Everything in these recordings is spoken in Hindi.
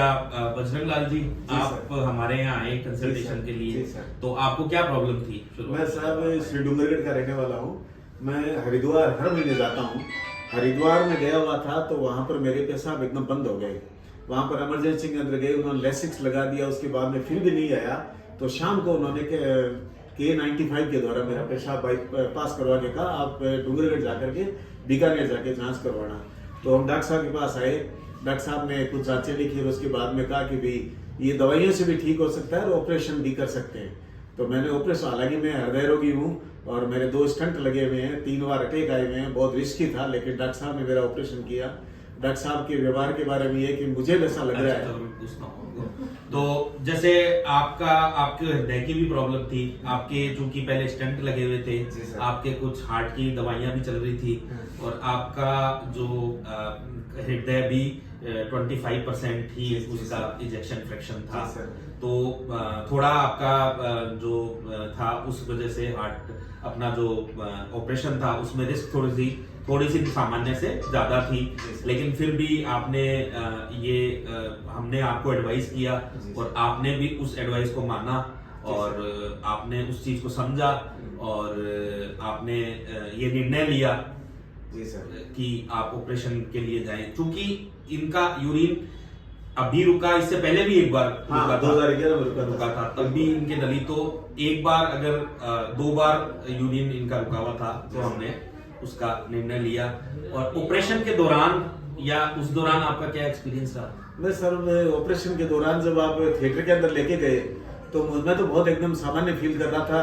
बजरंग लाल जी, आप हमारे यहाँ आए कंसल्टेशन के लिए, तो आपको क्या प्रॉब्लम थी? मैं साहब श्री डूंगरगढ़ का रहने वाला हूँ। मैं हरिद्वार हर महीने जाता हूँ। हरिद्वार में गया हुआ था तो वहाँ पर मेरे पेशाब एकदम बंद हो गए। वहाँ पर इमरजेंसी के अंदर गए, उन्होंने लेसिक्स लगा दिया। उसके बाद में फिर भी नहीं आया तो शाम को उन्होंने K95 के द्वारा मेरा पेशाब पास करवा के कहा आप डूंगरगढ़ जाकर के बीकानेर जाके जांच करवाना। तो हम डॉक्टर साहब के पास आए। डॉक्टर साहब ने कुछ जांचें लिखी और उसके बाद में कहा कि भाई ये दवाइयों से भी ठीक हो सकता है और ऑपरेशन भी कर सकते हैं। तो मैंने ऑपरेशन, हालांकि मैं हृदय रोगी हूँ और मेरे 2 स्टंट लगे हुए हैं, 3 बार अटैक आए हुए हैं, बहुत रिस्की था, लेकिन डॉक्टर साहब ने मेरा ऑपरेशन किया। डॉक्टर साहब के व्यवहार के बारे में ये कि मुझे ऐसा लग रहा है। तो जैसे आपके हृदय की भी प्रॉब्लम थी, आपके चूंकि पहले स्टंट लगे हुए थे, आपके कुछ हार्ट की दवाइयां भी चल रही थी और आपका जो हृदय भी 25% ही उसका इजेक्शन फ्रैक्शन था। तो थोड़ा आपका जो था उस वजह से हार्ट अपना जो ऑपरेशन था उसमें रिस्क थोड़ी सी सामान्य से ज्यादा थी, लेकिन फिर भी आपने हमने आपको एडवाइस किया और आपने भी उस एडवाइस को माना और आपने उस चीज को समझा और आपने ये निर्णय लिया जी सर कि आप ऑपरेशन के लिए जाएं। क्योंकि इनका यूरिन अभी रुका, इससे पहले भी एक बार रुका था, 2011 में रुका था, तब भी इनके नली तो एक बार अगर 2 बार यूरिन इनका रुका हुआ था तो हमने उसका निर्णय लिया। और ऑपरेशन के दौरान या उस दौरान आपका क्या एक्सपीरियंस रहा? मैं सर ऑपरेशन के दौरान जब आप थिएटर के अंदर लेके गए तो मैं तो बहुत एकदम सामान्य फील कर रहा था।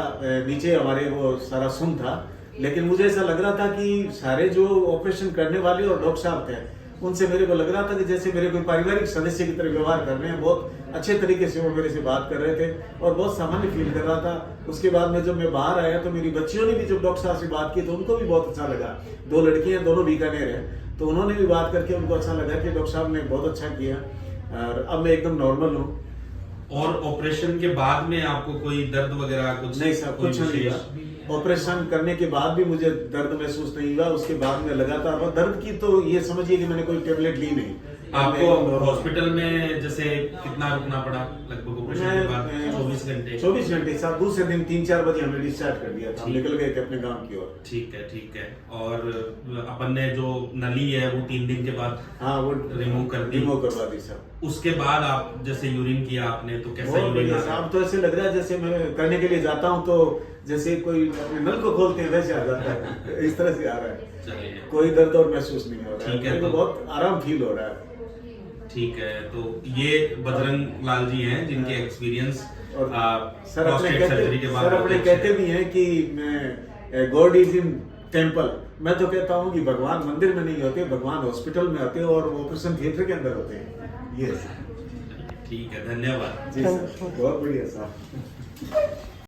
नीचे हमारे वो सारा सुन था, लेकिन मुझे ऐसा लग रहा था कि सारे जो ऑपरेशन करने वाले और डॉक्टर साहब थे उनसे मेरे को लग रहा था कि जैसे मेरे कोई पारिवारिक सदस्य की तरह व्यवहार कर रहे हैं। बहुत अच्छे तरीके से वो मेरे से बात कर रहे थे और बहुत सामान्य फील कर रहा था। उसके बाद में जब मैं बाहर आया तो मेरी बच्चियों ने भी जब डॉक्टर साहब से बात की तो उनको भी बहुत अच्छा लगा। 2 लड़कियां, दोनों बीकानेर है, तो उन्होंने भी बात करके उनको अच्छा लगा कि डॉक्टर साहब ने बहुत अच्छा किया और अब मैं एकदम नॉर्मल हूँ। और ऑपरेशन के बाद में आपको कोई दर्द वगैरह कुछ? नहीं सर, कुछ नहीं हुआ। ऑपरेशन करने के बाद भी मुझे दर्द महसूस नहीं हुआ। उसके बाद में लगातार दर्द की तो ये समझिए कि मैंने कोई टेबलेट ली नहीं। आपको हॉस्पिटल में जैसे कितना रुकना पड़ा लगभग ऑपरेशन के बाद? 24 घंटे साहब। दूसरे दिन 3-4 बजे हमें डिस्चार्ज कर दिया था, हम निकल गए थे अपने गांव की ओर। ठीक है। और अपन ने जो नली है वो 3 दिन के बाद वो रिमूव करवा दी सर। उसके बाद आप जैसे यूरिन किया आपने तो कैसा यूरिन आ रहा है? तो ऐसे लग रहा है जैसे मैं करने के लिए जाता हूँ तो जैसे कोई अपने नल को खोलते हैं वैसे आ जाता है। इस तरह से आ रहा है। चलिए, कोई दर्द और महसूस नहीं हो रहा है। ठीक है, तो बहुत आराम फील हो रहा है। ठीक है। तो ये बजरंग लाल जी हैं जिनके एक्सपीरियंस सर अपने कहते भी हैं कि मैं गॉड इज इन टेम्पल। मैं तो कहता हूँ कि भगवान मंदिर में नहीं होते, भगवान हॉस्पिटल में होते और ऑपरेशन थिएटर के अंदर होते हैं। ये ठीक है, धन्यवाद जी सर, बहुत बढ़िया साहब।